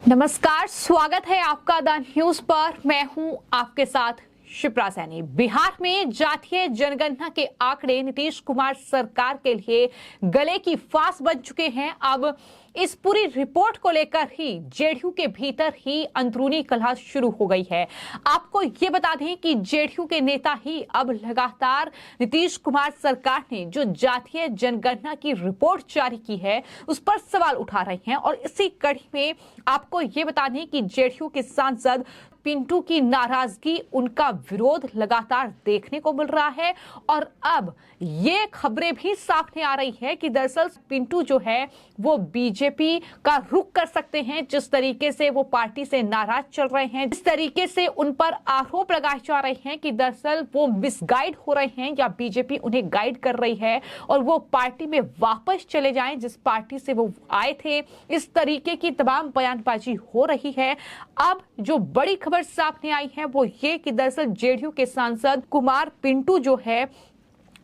नमस्कार, स्वागत है आपका द न्यूज पर। मैं हूं आपके साथ शिप्रा सैनी। बिहार में जातीय जनगणना के आंकड़े नीतीश कुमार सरकार के लिए गले की फांस बन चुके हैं। अब इस पूरी रिपोर्ट को लेकर ही जेडीयू के भीतर ही अंदरूनी कलह शुरू हो गई है। आपको ये बता दें कि जेडीयू के नेता ही अब लगातार नीतीश कुमार सरकार ने जो जातीय जनगणना की रिपोर्ट जारी की है उस पर सवाल उठा रहे हैं। और इसी कड़ी में आपको ये बता दें कि जेडीयू के सांसद पिंटू की नाराजगी, उनका विरोध लगातार देखने को मिल रहा है। और अब ये खबरें भी सामने आ रही है कि दरअसल पिंटू जो है वो बीजेपी का रुख कर सकते हैं। जिस तरीके से वो पार्टी से नाराज चल रहे हैं, जिस तरीके से उन पर आरोप लगाए जा रहे हैं कि दरअसल वो मिसगाइड हो रहे हैं या बीजेपी उन्हें गाइड कर रही है और वो पार्टी में वापस चले जाएं जिस पार्टी से वो आए थे, इस तरीके की तमाम बयानबाजी हो रही है। अब जो बड़ी खबर सामने आई है वो ये कि दरअसल जेडीयू के सांसद कुमार पिंटू जो है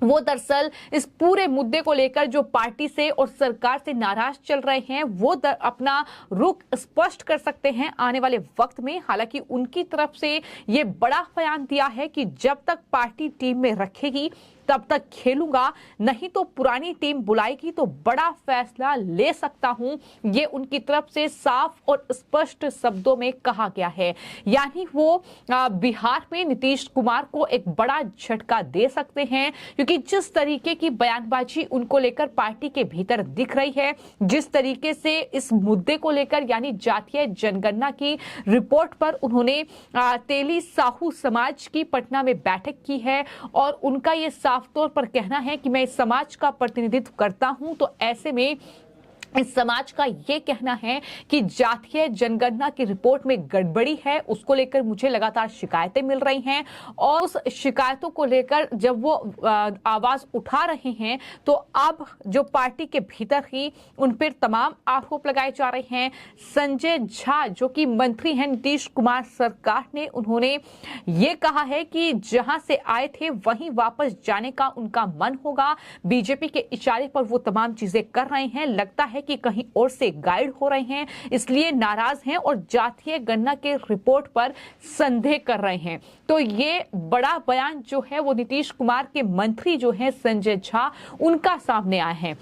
वो दरअसल इस पूरे मुद्दे को लेकर जो पार्टी से और सरकार से नाराज चल रहे हैं वो अपना रुख स्पष्ट कर सकते हैं आने वाले वक्त में। हालांकि उनकी तरफ से ये बड़ा बयान दिया है कि जब तक पार्टी टीम में रखेगी तब तक खेलूंगा, नहीं तो पुरानी टीम बुलाएगी तो बड़ा फैसला ले सकता हूं। ये उनकी तरफ से साफ और स्पष्ट शब्दों में कहा गया है। यानी वो बिहार में नीतीश कुमार को एक बड़ा झटका दे सकते हैं, क्योंकि जिस तरीके की बयानबाजी उनको लेकर पार्टी के भीतर दिख रही है, जिस तरीके से इस मुद्दे को लेकर यानी जातीय जनगणना की रिपोर्ट पर उन्होंने तेली साहू समाज की पटना में बैठक की है और उनका ये साफ तौर पर कहना है कि मैं इस समाज का प्रतिनिधित्व करता हूं। तो ऐसे में इस समाज का ये कहना है कि जातीय जनगणना की रिपोर्ट में गड़बड़ी है, उसको लेकर मुझे लगातार शिकायतें मिल रही हैं। और उस शिकायतों को लेकर जब वो आवाज उठा रहे हैं तो अब जो पार्टी के भीतर ही उन पर तमाम आरोप लगाए जा रहे हैं। संजय झा जो कि मंत्री हैं नीतीश कुमार सरकार ने, उन्होंने ये कहा है कि जहां से आए थे वहीं वापस जाने का उनका मन होगा। बीजेपी के इशारे पर वो तमाम चीजें कर रहे हैं, लगता है कि कहीं और से गाइड हो रहे हैं, इसलिए नाराज हैं और जातीय गणना के रिपोर्ट पर संदेह कर रहे हैं। तो ये बड़ा बयान जो है वो नीतीश कुमार के मंत्री जो हैं संजय झा, उनका सामने आया है।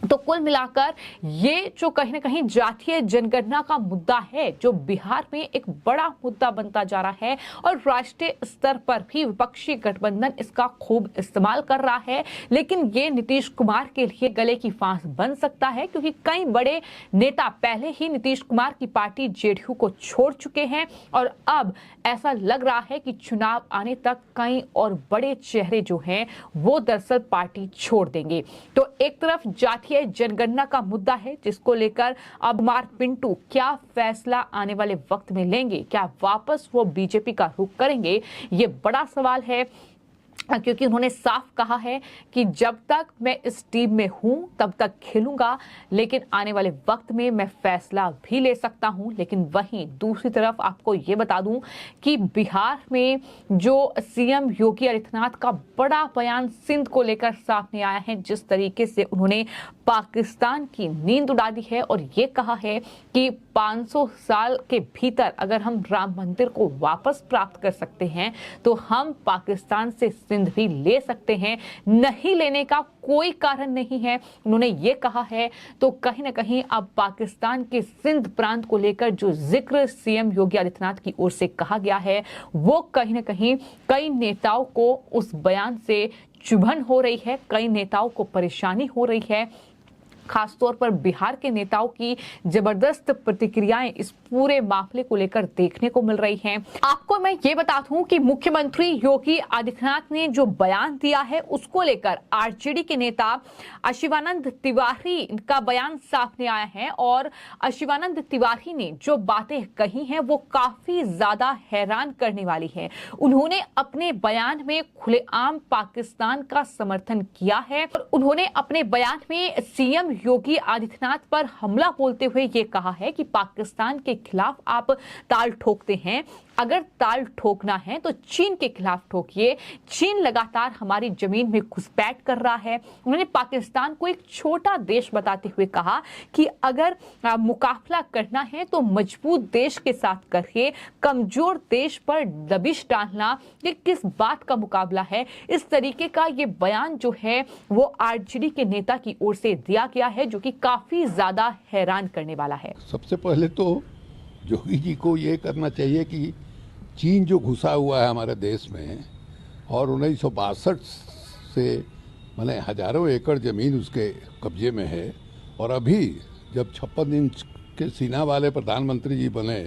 तो कुल मिलाकर ये जो कहीं ना कहीं जातीय जनगणना का मुद्दा है जो बिहार में एक बड़ा मुद्दा बनता जा रहा है और राष्ट्रीय स्तर पर भी विपक्षी गठबंधन इसका खूब इस्तेमाल कर रहा है। लेकिन ये नीतीश कुमार के लिए गले की फांस बन सकता है, क्योंकि कई बड़े नेता पहले ही नीतीश कुमार की पार्टी जेडीयू को छोड़ चुके हैं और अब ऐसा लग रहा है कि चुनाव आने तक कई और बड़े चेहरे जो हैं वो दरअसल पार्टी छोड़ देंगे। तो एक तरफ जातीय जनगणना का मुद्दा है जिसको लेकर अब कुमार पिंटू क्या फैसला आने वाले वक्त में लेंगे, क्या वापस वो बीजेपी का रुख करेंगे, ये बड़ा सवाल है। क्योंकि उन्होंने साफ कहा है कि जब तक मैं इस टीम में हूं तब तक खेलूंगा, लेकिन आने वाले वक्त में मैं फैसला भी ले सकता हूं। लेकिन वहीं दूसरी तरफ आपको ये बता दूं कि बिहार में जो सीएम योगी आदित्यनाथ का बड़ा बयान सिंध को लेकर सामने आया है, जिस तरीके से उन्होंने पाकिस्तान की नींद उड़ा दी है और ये कहा है कि 500 साल के भीतर अगर हम राम मंदिर को वापस प्राप्त कर सकते हैं तो हम पाकिस्तान से सिंध भी ले सकते हैं, नहीं लेने का कोई कारण नहीं है, उन्होंने ये कहा है। तो कहीं ना कहीं अब पाकिस्तान के सिंध प्रांत को लेकर जो जिक्र सीएम योगी आदित्यनाथ की ओर से कहा गया है वो कहीं ना कहीं कई नेताओं को उस बयान से चुभन हो रही है, कई नेताओं को परेशानी हो रही है। खासतौर पर बिहार के नेताओं की जबरदस्त प्रतिक्रियाएं इस पूरे मामले को लेकर देखने को मिल रही हैं। आपको मैं ये बता दूं कि मुख्यमंत्री योगी आदित्यनाथ ने जो बयान दिया है उसको लेकर आरजेडी के नेता शिवानंद तिवारी का बयान सामने आया है और शिवानंद तिवारी ने जो बातें कही हैं वो काफी ज्यादा हैरान करने वाली है। उन्होंने अपने बयान में खुलेआम पाकिस्तान का समर्थन किया है और उन्होंने अपने बयान में सीएम योगी आदित्यनाथ पर हमला बोलते हुए ये कहा है कि पाकिस्तान के खिलाफ आप ताल ठोकते हैं अगर ताल ठोकना है तो चीन के खिलाफ ठोकिए। चीन लगातार हमारी जमीन में घुसपैठ कर रहा है। उन्होंने पाकिस्तान को एक छोटा देश बताते हुए कहा कि अगर मुकाबला करना है तो मजबूत देश के साथ करिए, कमजोर देश पर दबिश डालना ये किस बात का मुकाबला है। इस तरीके का ये बयान जो है वो आरजेडी के नेता की ओर से दिया गया है, जो कि काफी ज्यादा हैरान करने वाला है। सबसे पहले तो योगी जी को ये करना चाहिए कि चीन जो घुसा हुआ है हमारे देश में और 1962 से मैंने हजारों एकड़ ज़मीन उसके कब्जे में है, और अभी जब 56 इंच के सीना वाले प्रधानमंत्री जी बने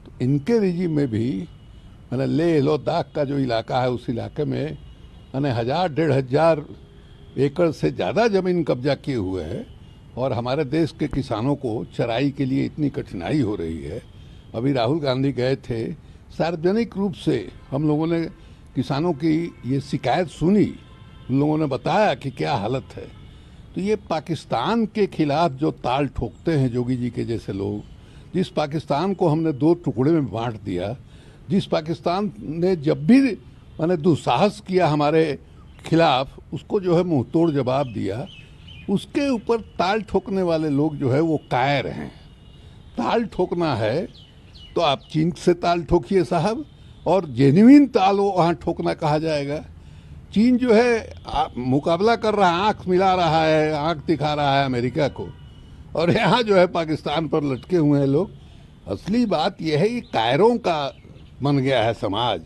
तो इनके रिजीम में भी मैंने लेह लद्दाख का जो इलाका है उस इलाके में मैंने 1000-1500 एकड़ से ज़्यादा ज़मीन कब्जा किए हुए है, और हमारे देश के किसानों को चराई के लिए इतनी कठिनाई हो रही है। अभी राहुल गांधी गए थे, सार्वजनिक रूप से हम लोगों ने किसानों की ये शिकायत सुनी, उन लोगों ने बताया कि क्या हालत है। तो ये पाकिस्तान के खिलाफ जो ताल ठोकते हैं योगी जी के जैसे लोग, जिस पाकिस्तान को हमने 2 टुकड़े में बांट दिया, जिस पाकिस्तान ने जब भी मैंने दुस्साहस किया हमारे खिलाफ उसको जो है मुंह तोड़ जवाब दिया, उसके ऊपर ताल ठोकने वाले लोग जो है वो कायर हैं। ताल ठोकना है तो आप चीन से ताल ठोकिए साहब, और जेन्युइन ताल वहाँ ठोकना कहा जाएगा। चीन जो है मुकाबला कर रहा है, आंख मिला रहा है, आंख दिखा रहा है अमेरिका को, और यहाँ जो है पाकिस्तान पर लटके हुए हैं लोग। असली बात यह है कि कायरों का बन गया है समाज,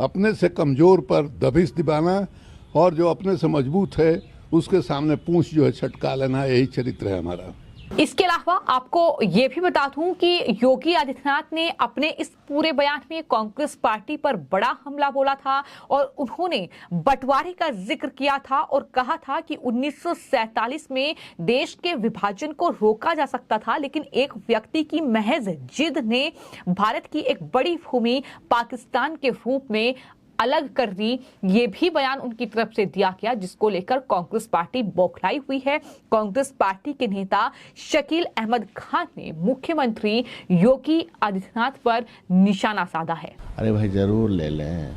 अपने से कमज़ोर पर दबिश दिलाना और जो अपने से मजबूत है उसके सामने पूंछ जो है छटका लेना, यही चरित्र है हमारा। इसके अलावा आपको ये भी बता दूं कि योगी आदित्यनाथ ने अपने इस पूरे बयान में कांग्रेस पार्टी पर बड़ा हमला बोला था, और उन्होंने बंटवारे का जिक्र किया था और कहा था कि 1947 में देश के विभाजन को रोका जा सकता था, लेकिन एक व्यक्ति की महज जिद ने भारत की एक बड़ी भूमि पाकिस्तान के रूप में अलग कर दी। ये भी बयान उनकी तरफ से दिया गया, जिसको लेकर कांग्रेस पार्टी बौखलाई हुई है। कांग्रेस पार्टी के नेता शकील अहमद खान ने मुख्यमंत्री योगी आदित्यनाथ पर निशाना साधा है। अरे भाई जरूर ले लें,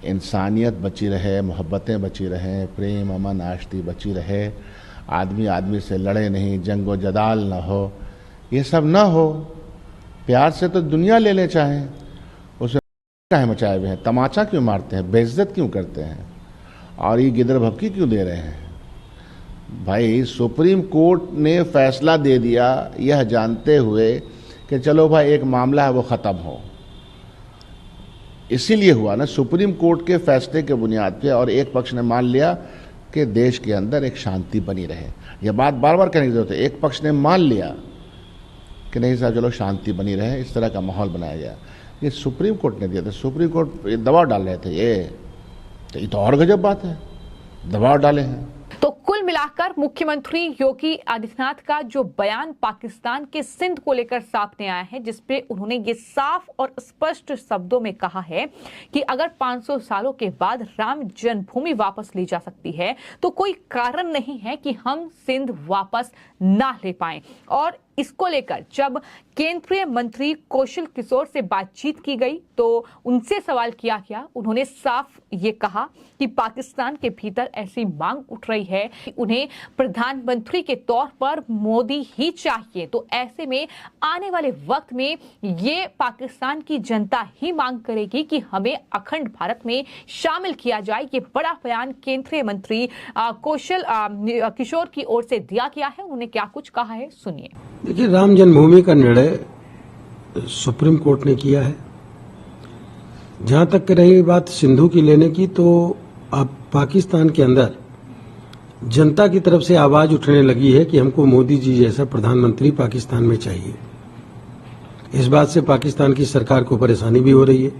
इंसानियत बची रहे, मोहब्बतें बची रहें, प्रेम अमन आश्ती बची रहे, आदमी आदमी से लड़े नहीं, जंगो जदाल ना हो, ये सब ना हो। प्यार से तो दुनिया ले ले चाहें, काहे मचाए हुए हैं, तमाचा क्यों मारते हैं, बेइज्जत क्यों करते हैं, और ये गिदर भभकी क्यों दे रहे हैं। भाई सुप्रीम कोर्ट ने फैसला दे दिया यह जानते हुए कि चलो भाई एक मामला है वो ख़त्म हो, इसीलिए हुआ ना, सुप्रीम कोर्ट के फैसले के बुनियाद पे, और एक पक्ष ने मान लिया कि देश के अंदर एक शांति बनी रहे। यह बात बार बार कहने की जरूरत है, एक पक्ष ने मान लिया कि नहीं साहब चलो शांति बनी रहे, इस तरह का माहौल बनाया गया। ये सुप्रीम कोर्ट ने दिया था, सुप्रीम कोर्ट दबाव डाल रहे थे, ये तो और गजब बात है, दबाव डाले हैं। तो कुल मिलाकर मुख्यमंत्री योगी आदित्यनाथ का जो बयान पाकिस्तान के सिंध को लेकर सामने आया है, जिसपे उन्होंने ये साफ और स्पष्ट शब्दों में कहा है कि अगर 500 सालों के बाद राम जन्मभूमि वापस ली जा सकती है तो कोई कारण नहीं है कि हम सिंध वापस ना ले पाएं। और इसको लेकर जब केंद्रीय मंत्री कौशल किशोर से बातचीत की गई तो उनसे सवाल किया गया, उन्होंने साफ ये कहा कि पाकिस्तान के भीतर ऐसी मांग उठ रही है कि उन्हें प्रधानमंत्री के तौर पर मोदी ही चाहिए। तो ऐसे में आने वाले वक्त में ये पाकिस्तान की जनता ही मांग करेगी कि हमें अखंड भारत में शामिल किया जाए। ये बड़ा बयान केंद्रीय मंत्री कौशल किशोर की ओर से दिया गया है। उन्होंने क्या कुछ कहा है, सुनिए। देखिए, राम जन्मभूमि का निर्णय सुप्रीम कोर्ट ने किया है। जहां तक रही बात सिंधु की लेने की, तो अब पाकिस्तान के अंदर जनता की तरफ से आवाज उठने लगी है कि हमको मोदी जी जैसा प्रधानमंत्री पाकिस्तान में चाहिए। इस बात से पाकिस्तान की सरकार को परेशानी भी हो रही है।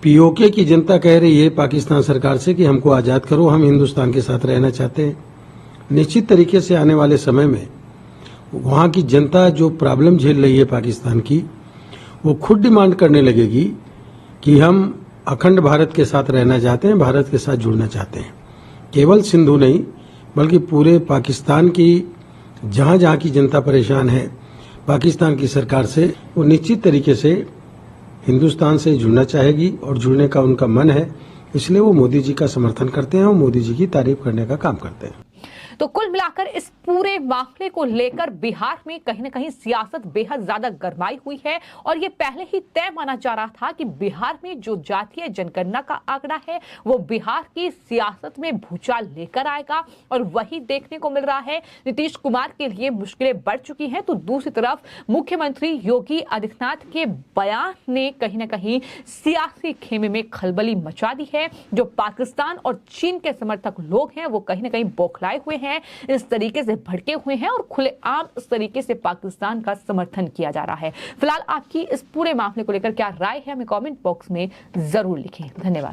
पीओके की जनता कह रही है पाकिस्तान सरकार से कि हमको आजाद करो, हम हिंदुस्तान के साथ रहना चाहते हैं। निश्चित तरीके से आने वाले समय में वहां की जनता जो प्रॉब्लम झेल रही है पाकिस्तान की, वो खुद डिमांड करने लगेगी कि हम अखंड भारत के साथ रहना चाहते हैं, भारत के साथ जुड़ना चाहते हैं। केवल सिंधु नहीं बल्कि पूरे पाकिस्तान की जहां जहां की जनता परेशान है पाकिस्तान की सरकार से, वो निश्चित तरीके से हिंदुस्तान से जुड़ना चाहेगी और जुड़ने का उनका मन है, इसलिए वो मोदी जी का समर्थन करते हैं और मोदी जी की तारीफ करने का काम करते हैं। तो कुल मिलाकर इस पूरे मामले को लेकर बिहार में कहीं ना कहीं सियासत बेहद ज्यादा गरमाई हुई है और ये पहले ही तय माना जा रहा था कि बिहार में जो जातीय जनगणना का आंकड़ा है वो बिहार की सियासत में भूचाल लेकर आएगा और वही देखने को मिल रहा है। नीतीश कुमार के लिए मुश्किलें बढ़ चुकी हैं तो दूसरी तरफ मुख्यमंत्री योगी आदित्यनाथ के बयान ने कहीं ना कहीं सियासी खेमे में खलबली मचा दी है। जो पाकिस्तान और चीन के समर्थक लोग हैं वो कहीं ना कहीं बौखलाए हुए हैं, इस तरीके से भड़के हुए हैं और खुलेआम इस तरीके से पाकिस्तान का समर्थन किया जा रहा है। फिलहाल आपकी इस पूरे मामले को लेकर क्या राय है हमें कमेंट बॉक्स में जरूर लिखें। धन्यवाद।